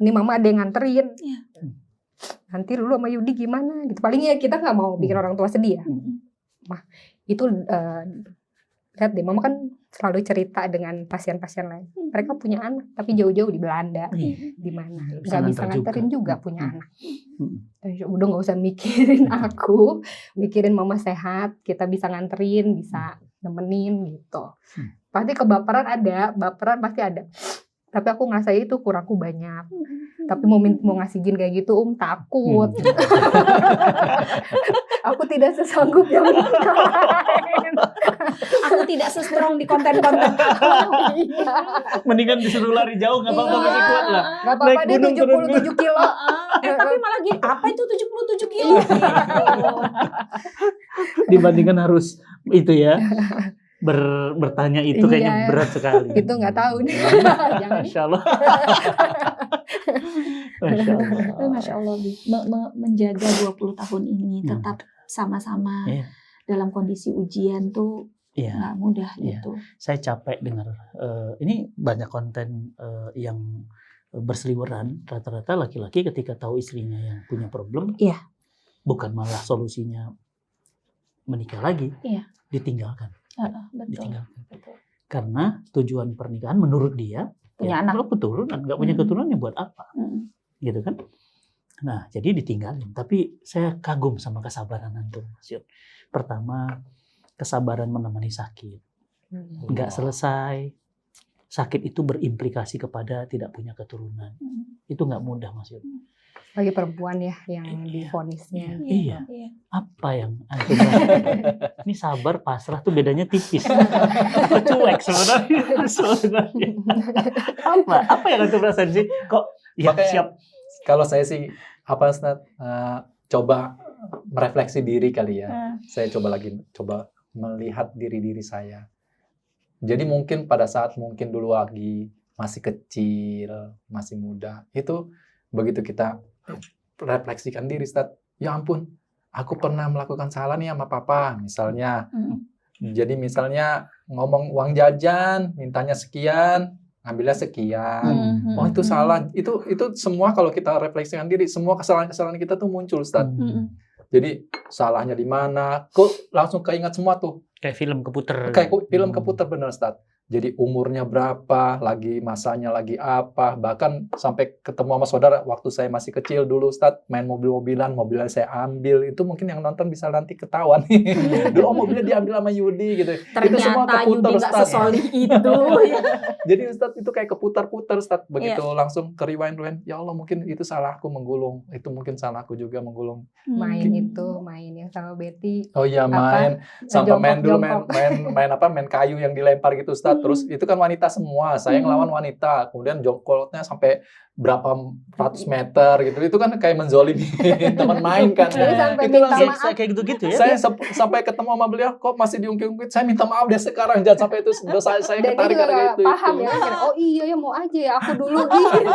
ini mama ada yang nganterin. Nanti Lulu sama Yudi gimana gitu. Paling ya kita nggak mau bikin orang tua sedih ya. Itu lihat deh, mama kan selalu cerita dengan pasien-pasien lain. Mereka punya anak tapi jauh-jauh di Belanda, di mana nggak bisa nganterin juga punya anak. Udah nggak usah mikirin aku, mikirin mama sehat, kita bisa nganterin, bisa nemenin gitu. Pasti kebaperan pasti ada. Tapi aku ngerasa itu kurangku banyak. Tapi mau ngasih izin kayak gitu takut. Aku tidak sesanggup yang lain. Aku tidak se-strong di konten-konten. Mendingan disuruh lari jauh, nggak apa-apa, masih kuat lah. Nggak apa-apa, dia 77 kilo. Tapi malah gini, apa itu 77 kilo? Dibandingkan harus itu ya, bertanya itu kayaknya berat sekali. Itu nggak tahu nih. Masya Allah. Masya Allah. Menjaga 20 tahun ini tetap sama-sama dalam kondisi ujian tuh nggak mudah gitu. Saya capek dengar ini banyak konten yang berseliweran, rata-rata laki-laki ketika tahu istrinya yang punya problem, bukan malah solusinya menikah lagi, ditinggalkan. Ditinggalkan. Karena tujuan pernikahan menurut dia punya anak, keturunan, nggak punya keturunan ya buat apa, gitu kan? Nah, jadi ditinggalin. Tapi saya kagum sama kesabaran antum, Mas Yud. Pertama, kesabaran menemani sakit. Nggak selesai. Sakit itu berimplikasi kepada tidak punya keturunan. Itu nggak mudah, Mas Yud. Bagi perempuan ya yang divonisnya. Iya. Apa yang antum rasakan? Ini sabar, pasrah tuh bedanya tipis. Apa cuek sebenarnya? Apa yang antum rasain sih? Kok ya Makanya, siap? Kalau saya sih coba merefleksi diri kali ya. Saya coba melihat diri saya. Jadi mungkin pada saat mungkin dulu lagi masih kecil, masih muda, itu begitu kita refleksikan diri, Ustaz, ya ampun, aku pernah melakukan salah nih sama papa, misalnya. Jadi misalnya ngomong uang jajan, mintanya sekian, ngambilnya sekian. Oh, itu salah. Itu semua kalau kita refleksikan diri, semua kesalahan-kesalahan kita tuh muncul, Ustaz. Jadi salahnya di mana? Kok langsung keingat semua tuh. Kayak film keputer. Kayak film keputer bener, Ustaz. Jadi umurnya berapa, lagi masanya lagi apa, bahkan sampai ketemu sama saudara waktu saya masih kecil dulu, Ustaz, main mobilan saya ambil, itu mungkin yang nonton bisa nanti ketahuan. Dulu mobilnya diambil sama Yudi gitu. Ternyata itu semua keputer, Yudi nggak Ustaz. sesolih itu. Jadi Ustaz itu kayak keputar-putar, Ustaz, begitu langsung ke rewind, ya Allah mungkin itu salahku menggulung, itu mungkin salahku juga menggulung. Main yang sama Betty. Oh iya, main sampai main dulu main kayu yang dilempar gitu, Ustaz. Terus itu kan wanita semua, saya ngelawan wanita, kemudian jongkolnya sampai berapa ratus meter gitu, itu kan kayak menzolimi teman main kan. Itu langsung kayak gitu-gitu ya. Saya sampai ketemu sama beliau, kok masih diungkit-ungkit, saya minta maaf deh sekarang, jangan sampai itu dosa saya ketarik kayak gitu. Paham ya, oh iya ya mau aja ya aku dulu gitu.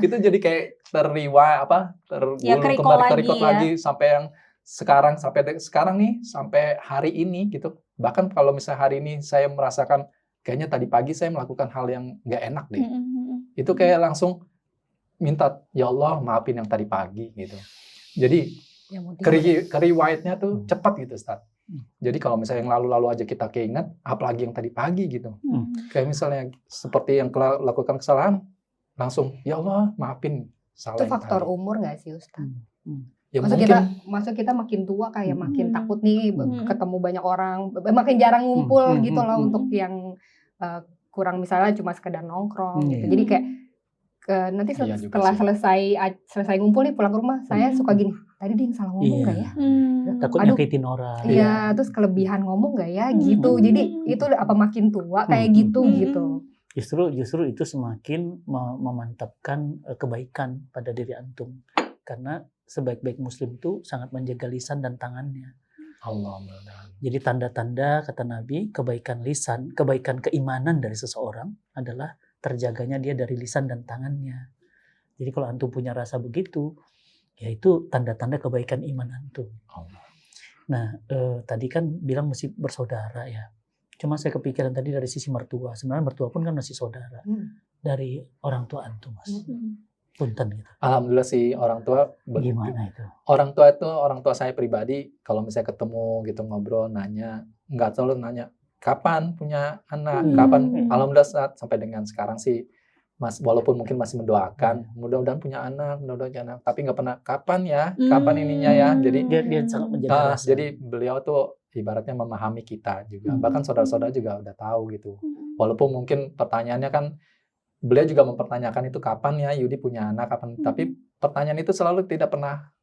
Itu jadi kayak tergulung kembali lagi sampai yang sampai sekarang nih, sampai hari ini gitu. Bahkan kalau misalnya hari ini saya merasakan kayaknya tadi pagi saya melakukan hal yang nggak enak deh. Itu kayak langsung minta, ya Allah maafin yang tadi pagi gitu. Jadi riwayatnya tuh cepat gitu, Ustaz. Jadi kalau misalnya yang lalu-lalu aja kita keinget, apalagi yang tadi pagi gitu. Kayak misalnya seperti yang lakukan kesalahan, langsung ya Allah maafin salah. Itu faktor umur nggak sih, Ustaz? Ya maksud kita makin tua kayak makin takut nih ketemu banyak orang, makin jarang ngumpul gitu loh untuk yang kurang misalnya cuma sekedar nongkrong gitu. Jadi kayak nanti setelah selesai ngumpul nih pulang ke rumah, saya suka gini, tadi dia yang salah ngomong nggak ya? Takut nyakitin orang. Iya, terus kelebihan ngomong nggak ya gitu. Jadi itu apa makin tua kayak gitu. Justru itu semakin memantapkan kebaikan pada diri antum. Karena sebaik-baik muslim itu sangat menjaga lisan dan tangannya. Allah. Jadi tanda-tanda kata Nabi, kebaikan lisan, kebaikan keimanan dari seseorang adalah terjaganya dia dari lisan dan tangannya. Jadi kalau antum punya rasa begitu, yaitu tanda-tanda kebaikan iman antum. Allah. Nah, tadi kan bilang mesti bersaudara ya. Cuma saya kepikiran tadi dari sisi mertua. Sebenarnya mertua pun kan masih saudara dari orang tua antum, Mas. Punten gitu. Alhamdulillah sih orang tua. Gimana itu? Orang tua saya pribadi, kalau misalnya ketemu gitu ngobrol, nggak selalu nanya kapan punya anak, kapan. Alhamdulillah sampai dengan sekarang sih, Mas, walaupun mungkin masih mendoakan, mudah-mudahan punya anak, tapi nggak pernah kapan ininya ya. Jadi dia sangat menjaga rasa. Jadi beliau tuh ibaratnya memahami kita juga, bahkan saudara-saudara juga udah tahu gitu. Walaupun mungkin pertanyaannya kan beliau juga mempertanyakan itu kapan ya Yudi punya anak, kapan. Tapi pertanyaan itu selalu tidak pernah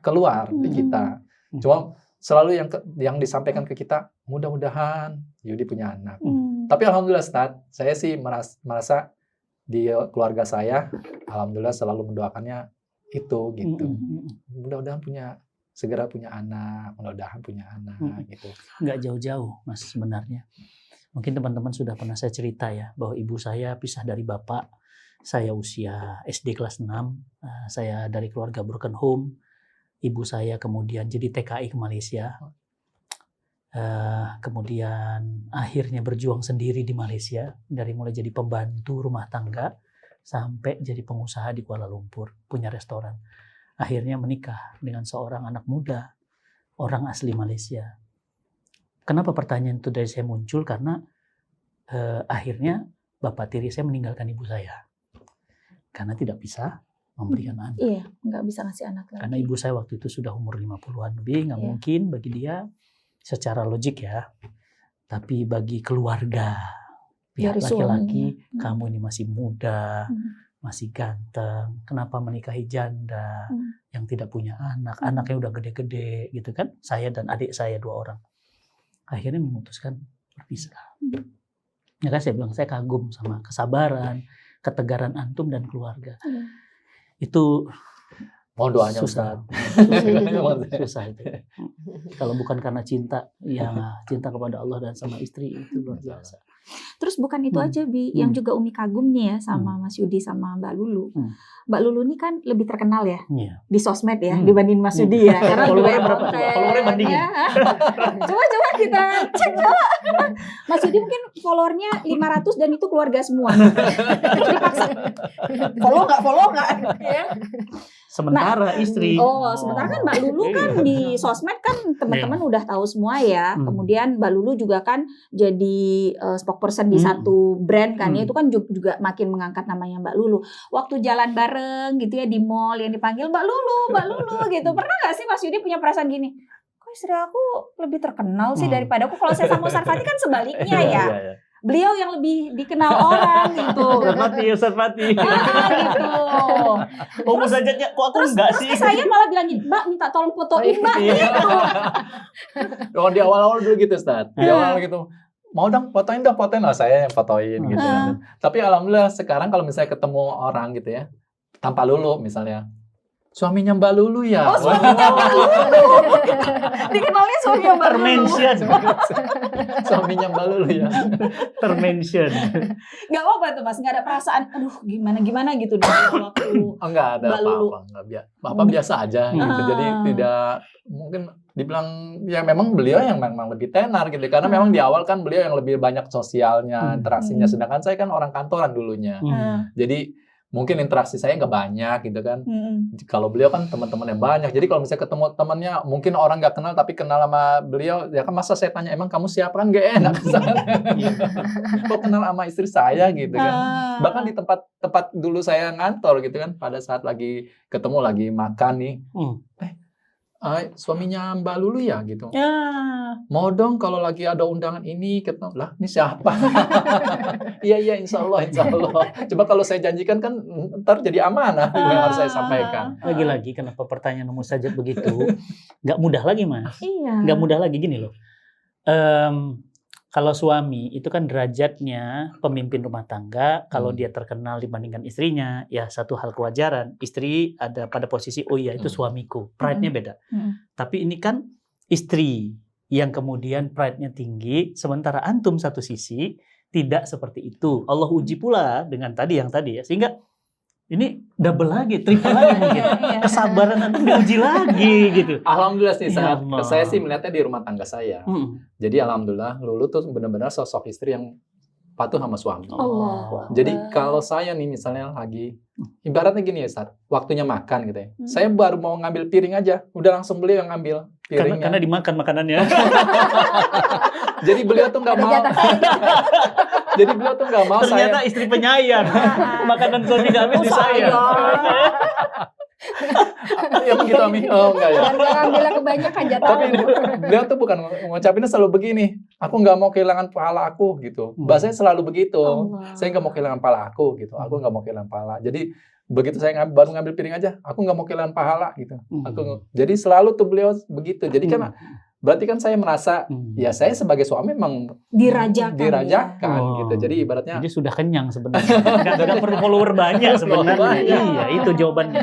keluar di kita. Cuma selalu yang disampaikan ke kita, mudah-mudahan Yudi punya anak. Tapi alhamdulillah, Ustaz, saya sih merasa di keluarga saya, alhamdulillah selalu mendoakannya itu gitu. Mudah-mudahan segera punya anak, gitu. Nggak jauh-jauh, Mas, sebenarnya. Mungkin teman-teman sudah pernah saya cerita ya, bahwa ibu saya pisah dari bapak, saya usia SD kelas 6, saya dari keluarga broken home, ibu saya kemudian jadi TKI ke Malaysia, kemudian akhirnya berjuang sendiri di Malaysia, dari mulai jadi pembantu rumah tangga, sampai jadi pengusaha di Kuala Lumpur, punya restoran. Akhirnya menikah dengan seorang anak muda, orang asli Malaysia. Kenapa pertanyaan itu dari saya muncul? Karena akhirnya bapak tiri saya meninggalkan ibu saya. Karena tidak bisa memberikan anak. Iya, nggak bisa ngasih anak lagi. Karena ibu saya waktu itu sudah umur 50-an lebih, nggak mungkin bagi dia secara logik ya. Tapi bagi keluarga, pihak Dari laki-laki, suaminya. kamu ini masih muda, masih ganteng, kenapa menikahi janda yang tidak punya anak, anaknya udah gede-gede gitu kan? Saya dan adik saya 2 orang. Akhirnya memutuskan berpisah. Ya kan saya bilang, saya kagum sama kesabaran, ketegaran antum dan keluarga. Itu Mau doanya susah. Ustaz. Susah itu. Kalau bukan karena cinta, ya cinta kepada Allah dan sama istri itu luar biasa. Terus bukan itu aja Bi, yang juga Umi kagum nih ya sama Mas Yudi sama Mbak Lulu. Mbak Lulu ini kan lebih terkenal ya di sosmed ya dibanding Mas Yudi ya. Karena followernya berapa coba? Followernya bandingin. Coba kita cek coba. Mas Yudi mungkin followernya 500 dan itu keluarga semua. Dipaksa. Follow nggak? Ya. Sementara istri. Sementara kan Mbak Lulu kan di sosmed kan teman-teman udah tahu semua ya. Kemudian Mbak Lulu juga kan jadi spokesperson di satu brand kan ya. Itu kan juga makin mengangkat namanya Mbak Lulu. Waktu jalan bareng gitu ya di mall yang dipanggil Mbak Lulu gitu. Pernah nggak sih Mas Yudi punya perasaan gini? Kok istri aku lebih terkenal sih daripada aku? Kalau saya sama Ustaz Fatih kan sebaliknya ya. Beliau yang lebih dikenal orang gitu. Ustaz Fatih. Gitu. Terus sajadnya kok aku enggak sih? Terus saya malah bilang gini, Mbak minta tolong fotoin Mbak gitu. Oh, di awal-awal dulu gitu Ustaz. Di awal gitu. Mau dong fotoin lah, saya yang fotoin gitu. Tapi alhamdulillah sekarang kalau misalnya ketemu orang gitu ya, tanpa Lulu misalnya. Suaminya Mbak Lulu ya. Oh, suaminya Mbak Lulu. Dikenalnya suaminya Mbak Lulu. Termention. Suaminya Mbak Lulu ya. Termention. Gak apa-apa tuh Mas, gak ada perasaan, aduh gimana gitu dari waktu Enggak ada Mbak Lulu. apa-apa. Biasa aja gitu. Jadi tidak mungkin dibilang ya memang beliau yang memang lebih tenar gitu. Karena memang di awal kan beliau yang lebih banyak sosialnya, interaksinya. Sedangkan saya kan orang kantoran dulunya. Jadi mungkin interaksi saya nggak banyak gitu kan. Kalau beliau kan teman-temannya banyak. Jadi kalau misalnya ketemu temannya, mungkin orang nggak kenal tapi kenal sama beliau, ya kan masa saya tanya emang kamu siapa, kan nggak enak. Kok kenal sama istri saya gitu kan. Bahkan di tempat dulu saya ngantor gitu kan, pada saat lagi ketemu lagi makan nih, suaminya Mbak Lulu ya gitu. Mau dong kalau lagi ada undangan ini, ketemu lah ini siapa? Iya insya Allah. Coba kalau saya janjikan kan ntar jadi amanah yang harus saya sampaikan. Lagi-lagi kenapa pertanyaan nomor saja begitu? Nggak mudah lagi Mas. Iya. Nggak mudah lagi gini loh. Kalau suami itu kan derajatnya pemimpin rumah tangga, kalau dia terkenal dibandingkan istrinya, ya satu hal kewajaran. Istri ada pada posisi, oh iya itu suamiku, pride-nya beda. Tapi ini kan istri yang kemudian pride-nya tinggi, sementara antum satu sisi tidak seperti itu. Allah uji pula dengan yang tadi ya, sehingga ini double lagi, triple lagi mungkin. Kesabaran antum diuji lagi gitu. Alhamdulillah sih, Ya saya sih melihatnya di rumah tangga saya. Jadi alhamdulillah Lulu tuh benar-benar sosok istri yang patuh sama suami. Jadi kalau saya nih misalnya lagi, ibaratnya gini ya Ustaz, waktunya makan gitu ya. Saya baru mau ngambil piring aja, udah langsung beliau yang ngambil piringnya. Karena dimakan makanannya. Jadi beliau tuh nggak mau. Jadi beliau tuh nggak mau. Ternyata istri penyayang. Makanan suami nggak habis di saya. Ya begitu Ami. Oh enggak ya. Jangan bilang kebanyakan jatah. Tapi beliau tuh bukan ngucapinnya selalu begini. Aku nggak mau kehilangan pahala aku gitu. Bahasanya selalu begitu. Saya nggak mau kehilangan pahala aku gitu. Aku nggak mau kehilangan pahala. Jadi begitu saya baru ngambil piring aja, aku nggak mau kehilangan pahala gitu. Jadi selalu tuh beliau begitu. Jadi kan berarti kan saya merasa ya saya sebagai suami memang dirajakan gitu. Jadi ibaratnya jadi sudah kenyang sebenarnya. Nggak perlu follower banyak sebenarnya. Iya, itu jawabannya.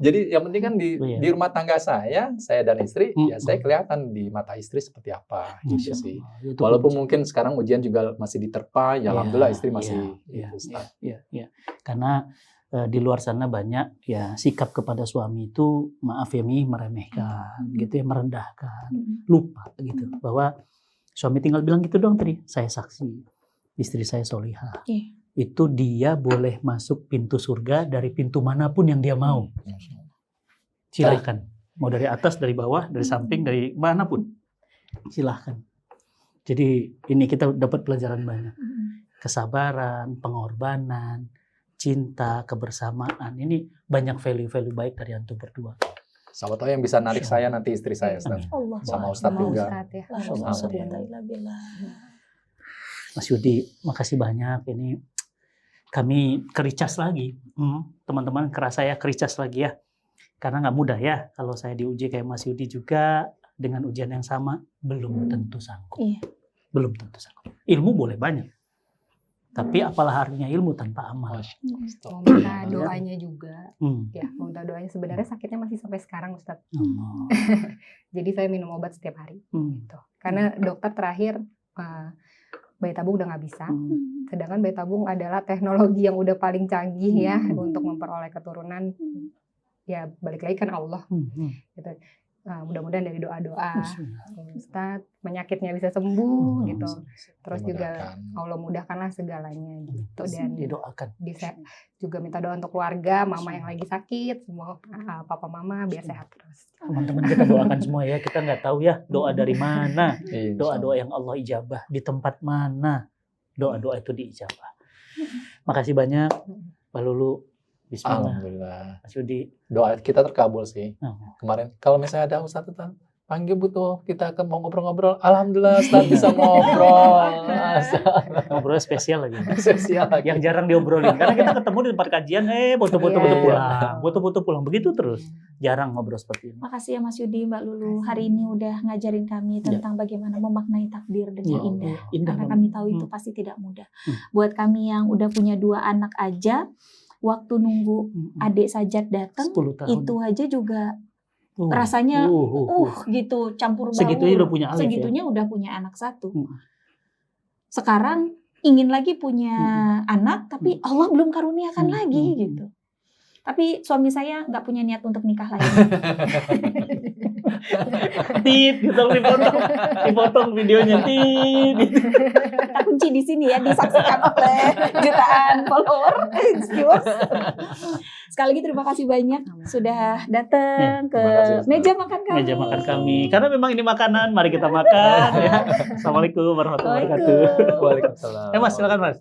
Jadi yang penting kan di rumah tangga saya dan istri, ya saya kelihatan di mata istri seperti apa gitu sih. Walaupun mungkin sekarang ujian juga masih diterpa, ya alhamdulillah istri masih Iya. Karena di luar sana banyak ya sikap kepada suami itu maaf ya meremehkan gitu ya, merendahkan, lupa gitu bahwa suami tinggal bilang gitu doang tadi, saya saksi istri saya solihah, itu dia boleh masuk pintu surga dari pintu manapun yang dia mau, silakan, mau dari atas, dari bawah, dari samping, dari manapun, silahkan. Jadi ini kita dapat pelajaran banyak, kesabaran, pengorbanan, cinta, kebersamaan. Ini banyak value-value baik dari antum berdua. Sama tahu yang bisa narik saya nanti istri saya, Ustaz. Allah. Sama Ustaz Sama juga. Ustadz ya. Mas Yudi, makasih banyak. Ini kami kericas lagi. Teman-teman kerasa ya kericas lagi ya. Karena nggak mudah ya. Kalau saya diuji kayak Mas Yudi juga dengan ujian yang sama, belum tentu sanggup. Iya. Belum tentu sanggup. Ilmu boleh banyak. Tapi apalah artinya ilmu tanpa amal. Mau minta doanya juga. Ya, mau minta doanya. Sebenarnya sakitnya masih sampai sekarang, Ustadz. Jadi saya minum obat setiap hari. Gitu. Karena dokter terakhir bayi tabung udah nggak bisa. Sedangkan bayi tabung adalah teknologi yang udah paling canggih ya untuk memperoleh keturunan. Ya balik lagi kan Allah. Gitu. Mudah-mudahan dari doa-doa Ustadz penyakitnya bisa sembuh gitu. Terus juga Allah mudahkanlah segalanya gitu. Dan didoakan. Bisa juga minta doa untuk keluarga, mama yang lagi sakit, semua papa mama biar sehat terus. Teman-teman kita doakan semua ya. Kita nggak tahu ya doa dari mana. Doa-doa yang Allah ijabah di tempat mana doa-doa itu diijabah. Makasih banyak Pak Lulu. Bismillah. Alhamdulillah. Mas Yudi. Doa kita terkabul sih. Kemarin kalau misalnya ada Ustaz panggil butuh kita akan mau ngobrol-ngobrol. Alhamdulillah Ustaz bisa ngobrol. Ngobrol spesial lagi. Spesial lagi. Yang jarang diobrolin. Karena kita ketemu di tempat kajian, foto-foto pulang. Foto-foto pulang. Begitu terus. Jarang ngobrol seperti ini. Makasih ya Mas Yudi, Mbak Lulu. Hari ini udah ngajarin kami tentang bagaimana memaknai takdir dengan indah. Karena kami tahu itu pasti tidak mudah. Buat kami yang udah punya 2 anak aja, waktu nunggu adik Sajat datang, itu aja juga rasanya gitu campur baur. Segitunya udah punya alif, segitunya udah punya anak 1. Sekarang ingin lagi punya anak, tapi Allah belum karuniakan lagi gitu. Tapi suami saya nggak punya niat untuk nikah lagi. dipotong videonya. Kita kunci di sini ya, disaksikan oleh jutaan follower, viewers. Sekali lagi terima kasih banyak sudah datang ke meja makan kami. Meja makan kami. Karena memang ini makanan, mari kita makan. Ya. Assalamualaikum warahmatullahi wabarakatuh. Waalaikumsalam. Mas, silakan Mas.